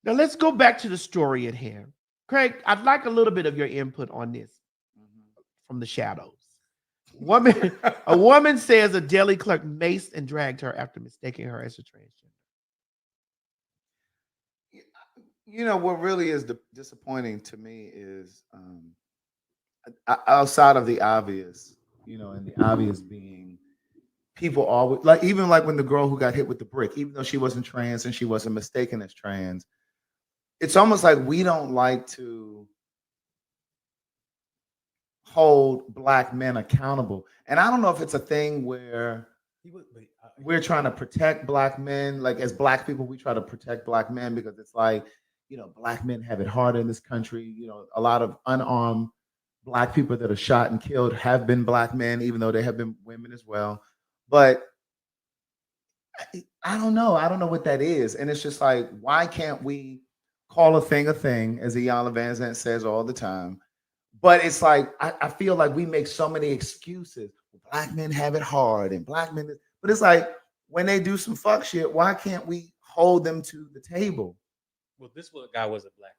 Now let's go back to the story at hand. Craig, I'd like a little bit of your input on this from the shadows. Woman, a woman says a deli clerk maced and dragged her after mistaking her as a transgender. You know what really is disappointing to me is outside of the obvious, and the obvious being people always like, even like when the girl who got hit with the brick, even though she wasn't trans and she wasn't mistaken as trans, it's almost like we don't like to hold black men accountable. And I don't know if it's a thing where we're trying to protect black men. Like as black people, we try to protect black men because it's like, black men have it hard in this country. A lot of unarmed black people that are shot and killed have been black men, even though they have been women as well. But I don't know. I don't know what that is. And it's just like, why can't we call a thing, as Iyanla Vanzant says all the time? But it's like, I feel like we make so many excuses. Black men have it hard and black men, but it's like when they do some fuck shit, why can't we hold them to the table? Well, this guy wasn't black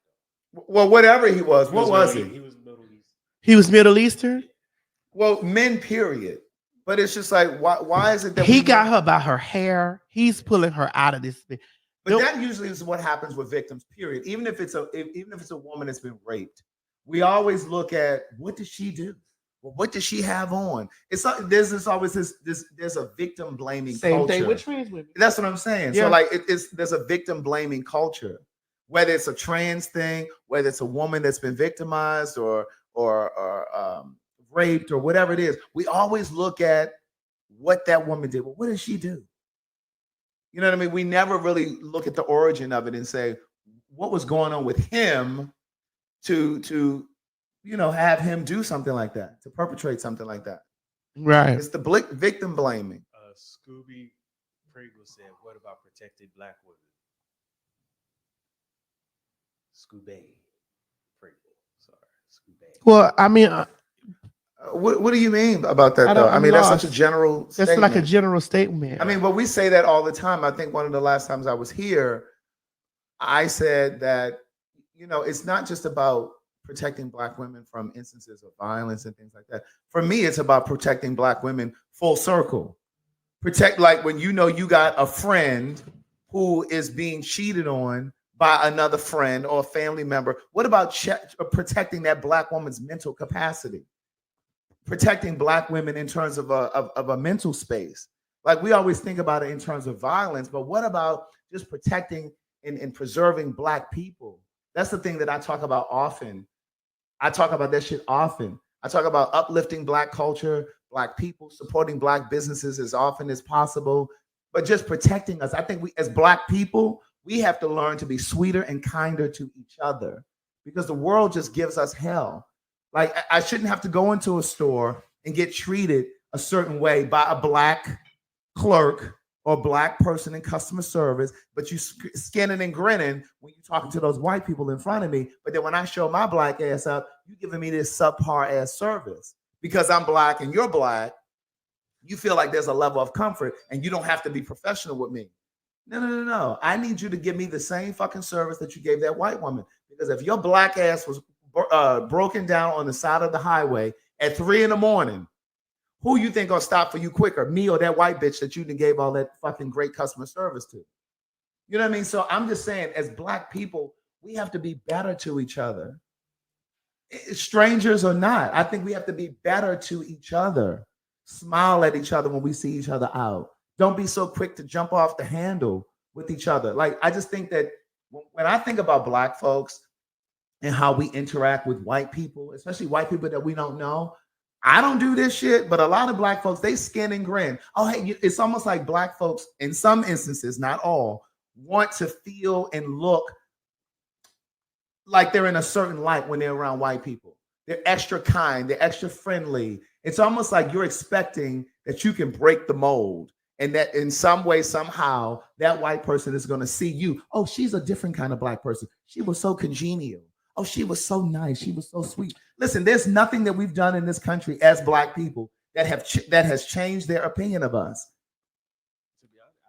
though. Well, whatever he was, what was he? He was Middle East. He was Middle Eastern? Well, men, period. But it's just like, why is it that he got her by her hair? He's pulling her out of this thing. But that usually is what happens with victims, period. Even if it's a woman that's been raped, we always look at what did she do? Well, what does she have on? It's like there's a victim blaming Same culture. thing with trans women. That's what I'm saying. Yeah. So like there's a victim blaming culture, whether it's a trans thing, whether it's a woman that's been victimized or raped or whatever it is. We always look at what that woman did. Well, what did she do? You know what I mean? We never really look at the origin of it and say what was going on with him to have him do something like that, to perpetrate something like that. Right. It's the victim blaming. Scooby Pringle said, "What about protected black women?" Scooby Pringle. Sorry, Scooby. Well, I mean, what do you mean about that, though? I mean, that's such a general That's statement. like a general statement. I mean, but we say that all the time. I think one of the last times I was here, I said that, it's not just about protecting black women from instances of violence and things like that. For me, it's about protecting black women full circle. Protect, like when you got a friend who is being cheated on by another friend or a family member. What about protecting that black woman's mental capacity? Protecting black women in terms of a mental space. Like we always think about it in terms of violence, but what about just protecting and preserving black people? That's the thing that I talk about often. I talk about that shit often. I talk about uplifting black culture, black people, supporting black businesses as often as possible, but just protecting us. I think we, as black people, we have to learn to be sweeter and kinder to each other because the world just gives us hell. Like I shouldn't have to go into a store and get treated a certain way by a black clerk or black person in customer service, but you skinning and grinning when you're talking to those white people in front of me. But then when I show my black ass up, you giving me this subpar ass service because I'm black and you're black. You feel like there's a level of comfort and you don't have to be professional with me. No. I need you to give me the same fucking service that you gave that white woman. Because if your black ass was broken down on the side of the highway at 3 a.m, who you think gonna stop for you quicker, me or that white bitch that you done gave all that fucking great customer service to? You know what I mean? So I'm just saying, as black people, we have to be better to each other. Strangers or not, I think we have to be better to each other. Smile at each other when we see each other out. Don't be so quick to jump off the handle with each other. Like, I just think that when I think about black folks and how we interact with white people, especially white people that we don't know, I don't do this shit, but a lot of black folks, they skin and grin. Oh, hey, it's almost like black folks, in some instances, not all, want to feel and look like they're in a certain light when they're around white people. They're extra kind, they're extra friendly. It's almost like you're expecting that you can break the mold and that in some way, somehow, that white person is going to see you. Oh, she's a different kind of black person. She was so congenial. Oh, she was so nice. She was so sweet. Listen, there's nothing that we've done in this country as black people that has changed their opinion of us.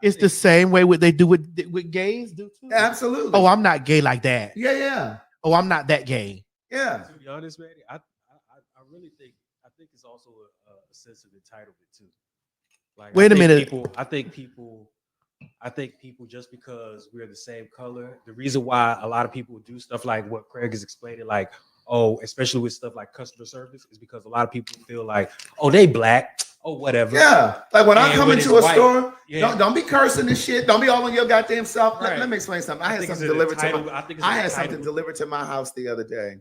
It's the same way what they do with gays do too. Absolutely. Oh, I'm not gay like that. Yeah. Oh, I'm not that gay. Yeah. To be honest, man, I really think it's also a sense of entitlement too. Like, Wait a minute. I think people just because we're the same color, the reason why a lot of people do stuff like what Craig is explaining, like, oh, especially with stuff like customer service, is because a lot of people feel like, oh, they black, oh, whatever. Yeah. Like when I And come when into it's a white, store, yeah. don't be cursing and shit. Don't be all on your goddamn self. Right. Let me explain something. I had think it's something an delivered to entitled- my I think it's I an had something entitlement. delivered to my house the other day.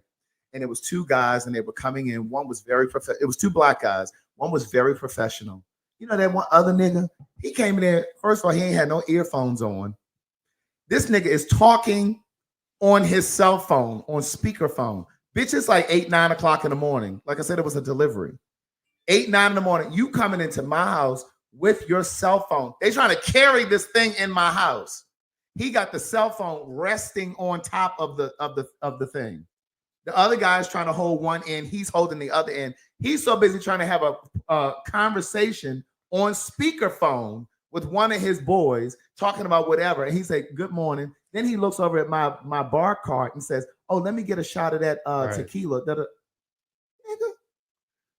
And it was two guys and they were coming in. One was very it was two black guys. One was very professional. You know that one other nigga? He came in there. First of all, he ain't had no earphones on. This nigga is talking on his cell phone, on speakerphone. Bitch, it's like 8, 9 o'clock in the morning. Like I said, it was a delivery. 8, 9 in the morning. You coming into my house with your cell phone. They trying to carry this thing in my house. He got the cell phone resting on top of the thing. The other guy is trying to hold one end. He's holding the other end. He's so busy trying to have a conversation on speakerphone with one of his boys talking about whatever. And he said, good morning. Then he looks over at my bar cart and says, oh, let me get a shot of that tequila. Nigga,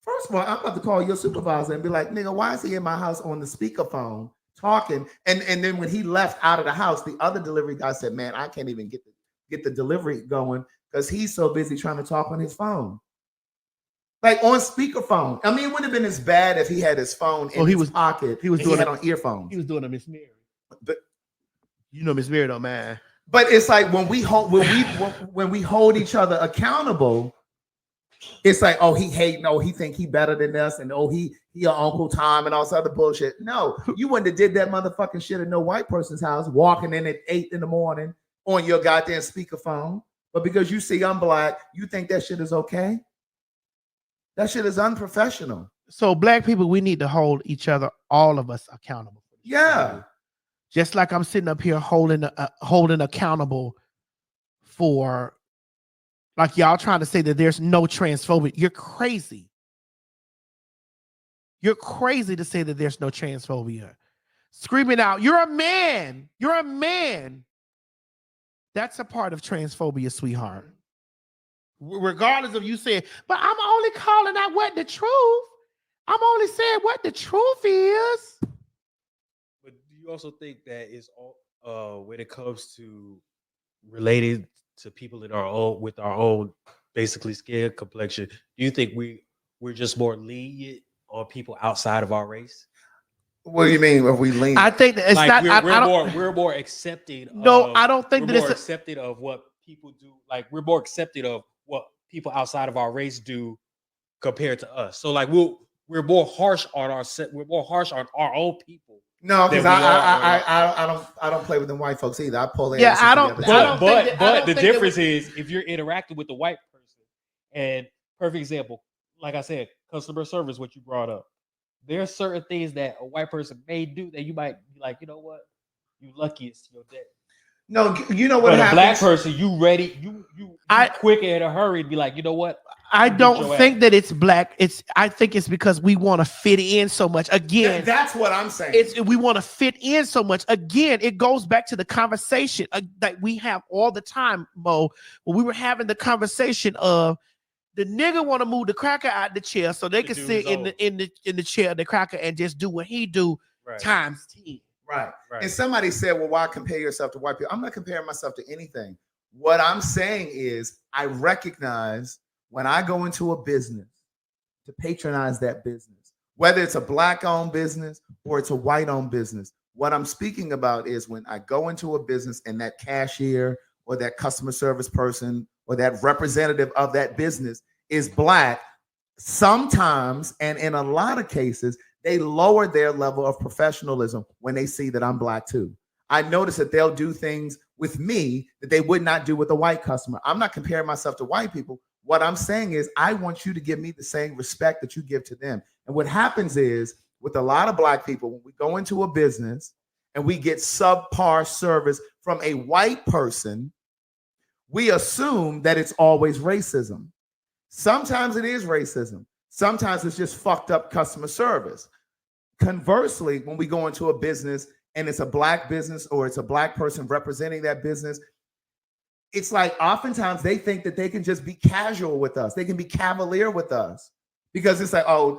first of all, I'm about to call your supervisor and be like, nigga, why is he in my house on the speakerphone talking? And then when he left out of the house, the other delivery guy said, man, I can't even get the delivery going because he's so busy trying to talk on his phone. Like on speakerphone. I mean, it would have been as bad if he had his phone in his pocket. He was doing it on earphones. He was doing a Miss Mary. But you know Miss Mary don't mind. But it's like when we hold each other accountable, it's like, oh, he hating, oh, he think he better than us, and oh, he your Uncle Tom and all this other bullshit. No, you wouldn't have did that motherfucking shit at no white person's house, walking in at 8 in the morning on your goddamn speakerphone. But because you see I'm black, you think that shit is okay? That shit is unprofessional. So black people, we need to hold each other, all of us, accountable. Yeah. Just like I'm sitting up here holding accountable for, like y'all trying to say that there's no transphobia. You're crazy. You're crazy to say that there's no transphobia. Screaming out, you're a man. You're a man. That's a part of transphobia, sweetheart. Regardless of you saying, but I'm only calling out what the truth. I'm only saying what the truth is. But do you also think that it's all when it comes to related to people in our own with our own basically skin complexion, do you think we're just more lenient on people outside of our race? What do you mean if we lean? I think that it's like not. we're more accepting. No, I don't think we're that more it's accepted of what people do. Like we're more accepted of what people outside of our race do compared to us. So like we're more harsh on our own people. No, because I don't play with them white folks either. I pull their asses I don't. together. But the difference is if you're interacting with the white person, and perfect example, like I said, customer service, what you brought up. There are certain things that a white person may do that you might be like, you know what, you lucky it's your day. No, you know what but happens. A black person, you ready, you quick and in a hurry to be like, you know what? I don't think that it's black. I think it's because we want to fit in so much. Again, that's what I'm saying. We want to fit in so much. Again, it goes back to the conversation that we have all the time, Mo. When we were having the conversation of the nigga want to move the cracker out the chair so they can sit in the chair of the cracker and just do what he do times 10. Right. And somebody said, well, why compare yourself to white people? I'm not comparing myself to anything. What I'm saying is I recognize when I go into a business to patronize that business, whether it's a black-owned business or it's a white-owned business, what I'm speaking about is when I go into a business and that cashier or that customer service person or that representative of that business is black, sometimes, and in a lot of cases, they lower their level of professionalism when they see that I'm black too. I notice that they'll do things with me that they would not do with a white customer. I'm not comparing myself to white people. What I'm saying is I want you to give me the same respect that you give to them. And what happens is with a lot of black people, when we go into a business and we get subpar service from a white person, we assume that it's always racism. Sometimes it is racism. Sometimes it's just fucked up customer service. Conversely, when we go into a business and it's a black business or it's a black person representing that business, it's like oftentimes they think that they can just be casual with us. They can be cavalier with us because it's like, oh,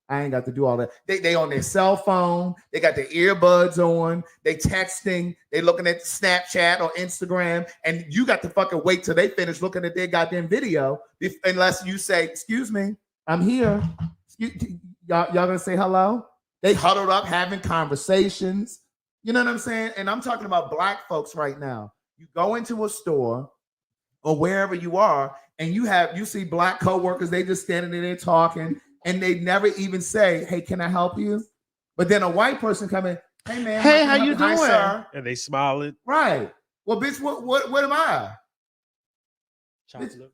I ain't got to do all that. They on their cell phone. They got their earbuds on. They texting. They looking at Snapchat or Instagram. And you got to fucking wait till they finish looking at their goddamn video unless you say, excuse me, I'm here. Y'all gonna say hello? They huddled up having conversations. You know what I'm saying? And I'm talking about black folks right now. You go into a store or wherever you are, and you see black coworkers, they just standing there talking, and they never even say, hey, can I help you? But then a white person come in, hey man, hey, how you doing? Sir. And they smiling. Right. Well, bitch, what am I?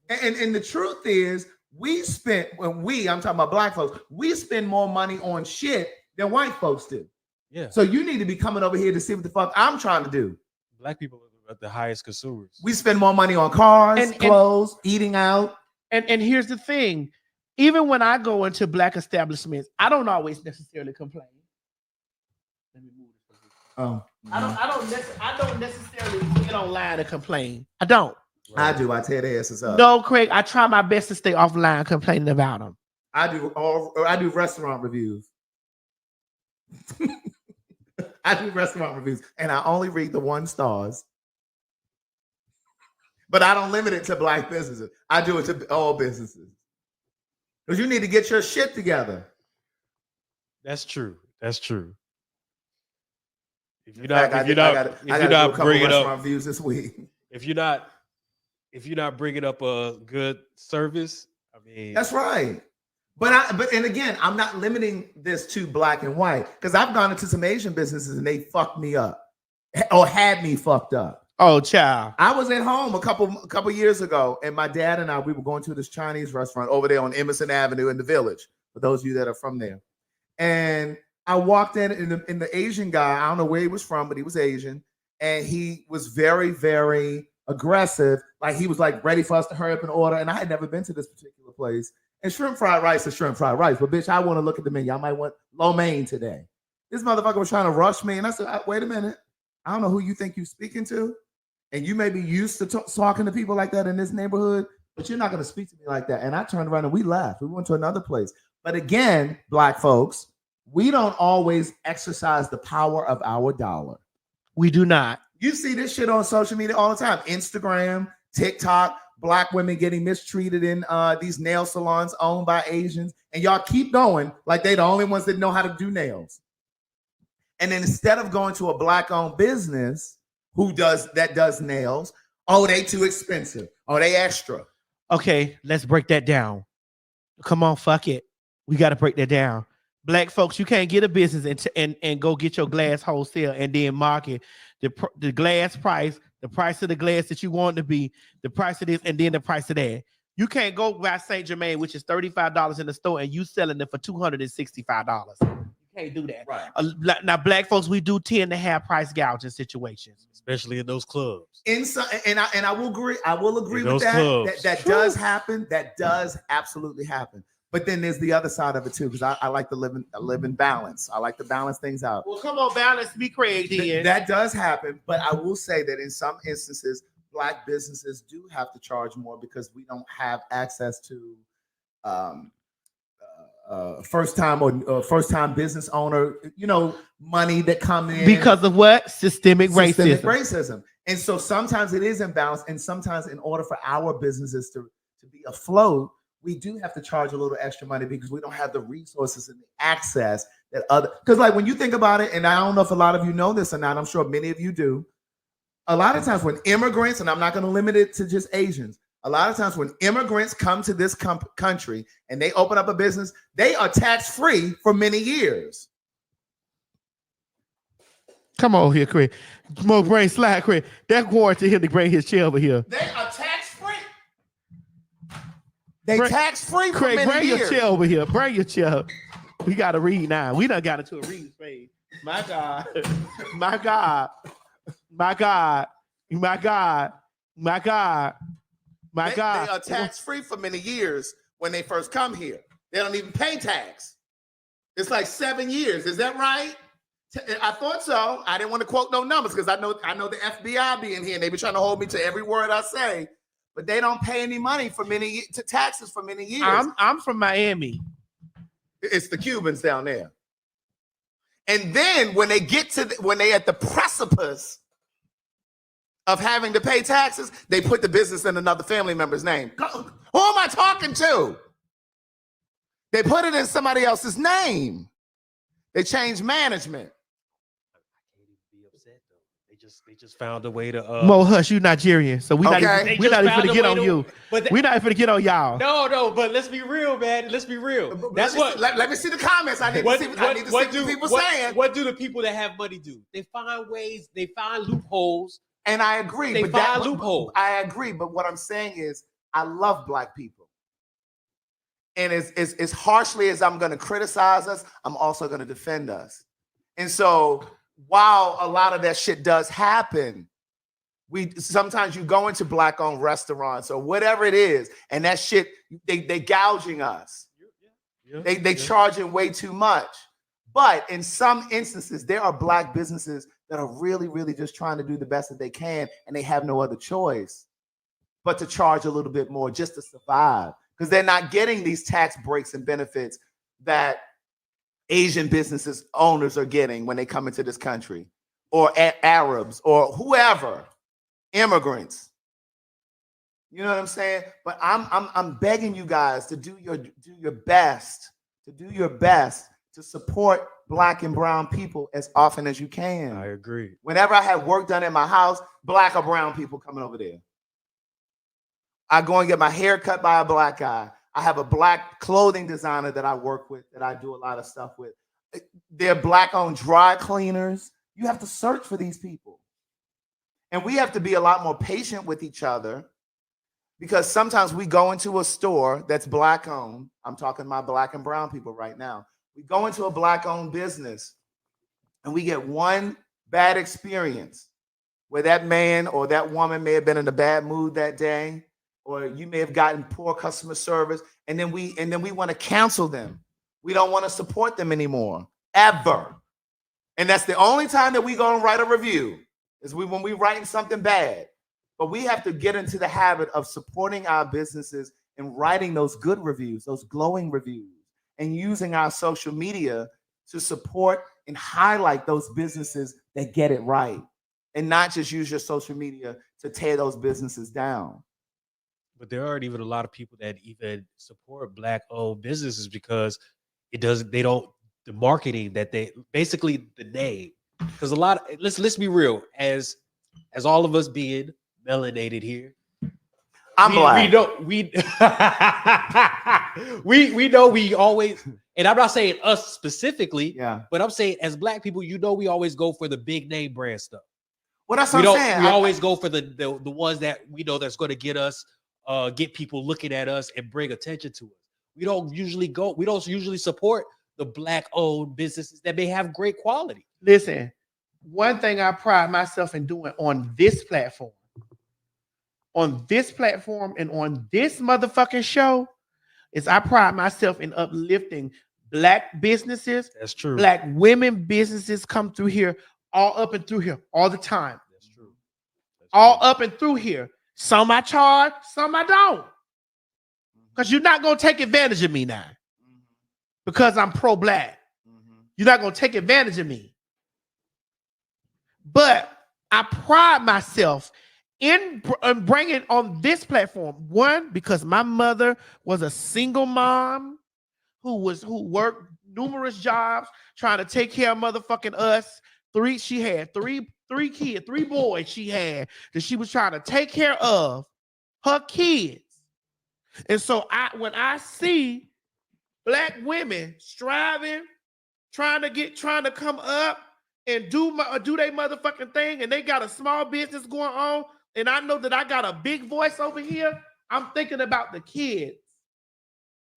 And the truth is, I'm talking about black folks, we spend more money on shit than white folks do. Yeah. So you need to be coming over here to see what the fuck I'm trying to do. Black people are the highest consumers. We spend more money on cars, clothes, eating out. And here's the thing. Even when I go into black establishments, I don't always necessarily complain. Let me move this. Oh. I don't necessarily get online and complain. I don't. Right. I do. I tear their asses up. No, Craig, I try my best to stay offline complaining about them. I do restaurant reviews. I do restaurant reviews, and I only read the 1 stars. But I don't limit it to black businesses. I do it to all businesses. Because you need to get your shit together. That's true. That's true. If you're I not bringing up reviews this week. If you're not bringing up a good service, I mean, that's right. But again, I'm not limiting this to black and white because I've gone into some Asian businesses and they fucked me up or had me fucked up. Oh, child. I was at home a couple years ago, and my dad and we were going to this Chinese restaurant over there on Emerson Avenue in the Village, for those of you that are from there. And I walked in the Asian guy, I don't know where he was from, but he was Asian, and he was very, very aggressive. Like he was like ready for us to hurry up and order, and I had never been to this particular place. And shrimp fried rice is shrimp fried rice. But bitch, I want to look at the menu. I might want lo mein today. This motherfucker was trying to rush me. And I said, wait a minute. I don't know who you think you're speaking to. And you may be used to talking to people like that in this neighborhood, but you're not going to speak to me like that. And I turned around and we left. We went to another place. But again, black folks, we don't always exercise the power of our dollar. We do not. You see this shit on social media all the time. Instagram, TikTok. Black women getting mistreated in these nail salons owned by Asians. And y'all keep going like they the only ones that know how to do nails. And then instead of going to a black-owned business that does nails, oh, they too expensive. Oh, they extra. Okay, let's break that down. Come on, fuck it. We got to break that down. Black folks, you can't get a business and go get your glass wholesale and then market the glass price, the price of the glass that you want to be, the price of this, and then the price of that. You can't go by St. Germain, which is $35 in the store, and you selling it for $265. You can't do that. Right. Now, black folks, we do tend to have price gouging situations, especially in those clubs. And I will agree. I will agree with that. That does happen. That does absolutely happen. But then there's the other side of it too, because I like to live in balance. I like to balance things out. Well, come on, balance me, Craig. That does happen, but I will say that in some instances, black businesses do have to charge more because we don't have access to first time business owner, money that come in because of what? Systemic racism. And so sometimes it is imbalance, and sometimes in order for our businesses to be afloat, we do have to charge a little extra money because we don't have the resources and the access that because like when you think about it, and I don't know if a lot of you know this or not, I'm sure many of you do. A lot of times when immigrants, and I'm not going to limit it to just Asians, a lot of times when immigrants come to this country and they open up a business, they are tax-free for many years. Come on here, Craig. Come on, brain slide, Craig. That warranted him to bring his chair over here. They are tax-free. They tax-free for Craig, many bring years. your chair over here. Bring your chair. We got to read now. We done got into a reading phase. My God. My God. My God. My God. My God. My God. They are tax-free for many years when they first come here. They don't even pay tax. It's like 7 years. Is that right? I thought so. I didn't want to quote no numbers because I know the FBI be in here and they be trying to hold me to every word I say. But they don't pay any money for taxes for many years. I'm from Miami. It's the Cubans down there. And then when they get when they at the precipice of having to pay taxes, they put the business in another family member's name. Who am I talking to? They put it in somebody else's name. They change management. They just found a way to Mo, hush, you Nigerian, so we're not even gonna get on you. But we're not even gonna get on y'all. No, but let's be real, man. Let's be real. That's what. Let me see the comments. I need to see what people saying. What do the people that have money do? They find ways. They find loopholes. And I agree. They find loopholes. I agree. But what I'm saying is, I love Black people. And as harshly as I'm going to criticize us, I'm also going to defend us. And so while a lot of that shit does happen, sometimes you go into Black-owned restaurants or whatever it is, and that shit, they gouging us. They charging way too much. But in some instances, there are Black businesses that are really, really just trying to do the best that they can, and they have no other choice but to charge a little bit more just to survive, because they're not getting these tax breaks and benefits that Asian businesses owners are getting when they come into this country, or Arabs, or whoever, immigrants. You know what I'm saying? But I'm begging you guys to do your best to support Black and brown people as often as you can. I agree. Whenever I have work done in my house, Black or brown people coming over there. I go and get my hair cut by a Black guy. I have a Black clothing designer that I work with, that I do a lot of stuff with. They're Black-owned dry cleaners. You have to search for these people. And we have to be a lot more patient with each other, because sometimes we go into a store that's Black-owned. I'm talking my Black and brown people right now. We go into a Black-owned business and we get one bad experience where that man or that woman may have been in a bad mood that day, or you may have gotten poor customer service, and then we want to cancel them. We don't want to support them anymore, ever. And that's the only time that we go and write a review, is when we writing something bad. But we have to get into the habit of supporting our businesses and writing those good reviews, those glowing reviews, and using our social media to support and highlight those businesses that get it right, and not just use your social media to tear those businesses down. But there aren't even a lot of people that even support Black-owned businesses because the marketing that they basically the name. Because a lot of, let's be real, as all of us being melanated here, Black. We know we always, and I'm not saying us specifically, yeah, but I'm saying as Black people, we always go for the big name brand stuff. Well, that's what I'm saying. We always go for the ones that we know that's going to get us, get people looking at us and bring attention to us. We don't usually support the Black-owned businesses that may have great quality. Listen, one thing I pride myself in doing on this platform, and on this motherfucking show, is I pride myself in uplifting Black businesses. That's true. Black women businesses come through here, all up and through here, all the time. That's true. All up and through here. Some I charge, some I don't. Because you're not going to take advantage of me now. Because I'm pro-Black. You're not going to take advantage of me. But I pride myself in bringing on this platform. One, because my mother was a single mom who worked numerous jobs trying to take care of motherfucking us. She had three kids, 3 boys she had that she was trying to take care of her kids. And so when I see Black women striving, trying to come up and do their motherfucking thing, and they got a small business going on, and I know that I got a big voice over here, I'm thinking about the kids.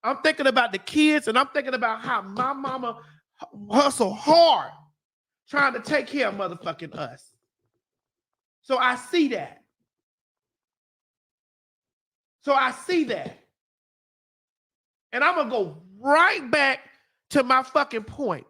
I'm thinking about the kids, and I'm thinking about how my mama hustled hard trying to take care of motherfucking us. So I see that. And I'm going to go right back to my fucking point.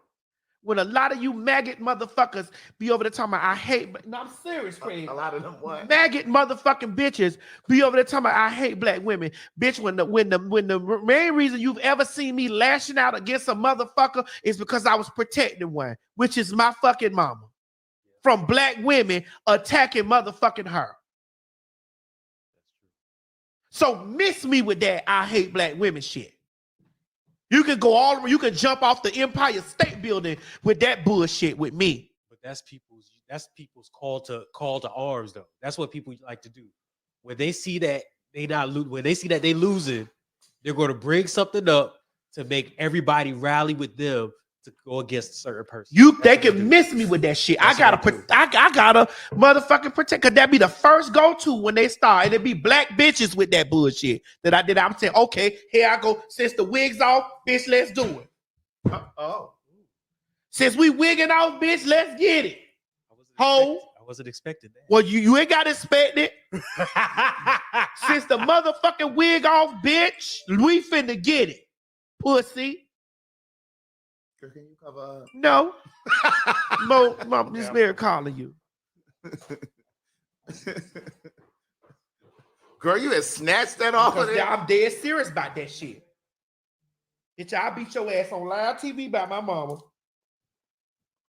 when a lot of you maggot motherfuckers be over there talking about I hate. No, I'm serious, Craig. A lot of them what? Maggot motherfucking bitches be over there talking about I hate black women. Bitch, when the main reason you've ever seen me lashing out against a motherfucker is because I was protecting one, which is my fucking mama, from black women attacking motherfucking her. So miss me with that I hate black women shit. You can go all the way, you can jump off the Empire State Building with that bullshit with me. But that's people's call to arms though. That's what people like to do. When they see that when they see that they losing, they're going to bring something up to make everybody rally with them to go against a certain person. They can miss me with that shit. I gotta motherfucking protect, cause that be the first go-to when they start, and it be black bitches with that bullshit that I did. I'm saying, okay, here I go. Since the wig's off, bitch, let's do it. Since we wigging off, bitch, let's get it. I wasn't expecting that. Well, you ain't got to expect it. Since the motherfucking wig off, bitch, we finna get it. Pussy. Can you cover? No. Miss Mary calling you. Girl, you had snatched that off of there. I'm dead serious about that shit. Bitch, I'll beat your ass on live TV by my mama.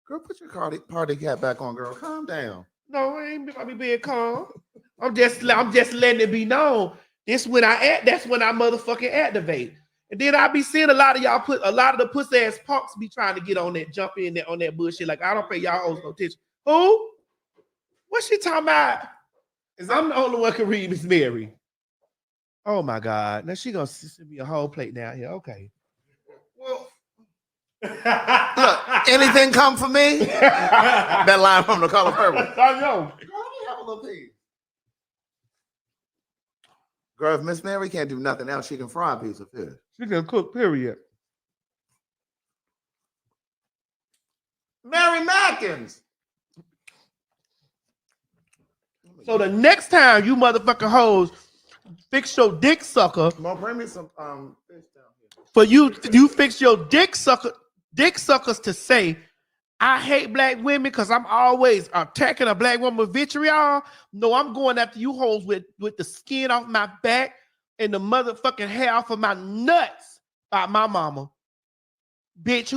Girl, put your party cap back on, girl. Calm down. No, I ain't be being calm. I'm just letting it be known. That's when I motherfucking activate. And then I be seeing a lot of the pussy ass punks be trying to get on that, jump in there on that bullshit. Like, I don't pay y'all hoes no attention. Who? What's she talking about? I'm the only one can read Miss Mary. Oh my God. Now she gonna send me a whole plate down here. Okay. Well, look, anything come for me? That line from The Color Purple. I know. Girl, let me have a little piece. Girl, if Miss Mary can't do nothing else, she can fry a piece of fish. She can cook, period. Mary Mackins. So the next time you motherfucking hoes fix your dick sucker, Mom, bring me some fish down here. for you fix your dick suckers to say, I hate black women because I'm always attacking a black woman with vitriol. No, I'm going after you hoes with the skin off my back and the motherfucking hair off of my nuts by my mama. Bitch,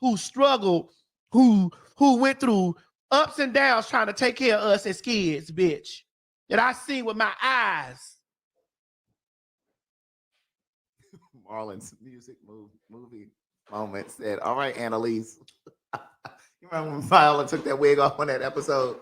who struggled, who went through ups and downs trying to take care of us as kids, bitch. That I seen with my eyes. Marlon's music movie moment said, all right, Annalise. You remember when Viola took that wig off on that episode?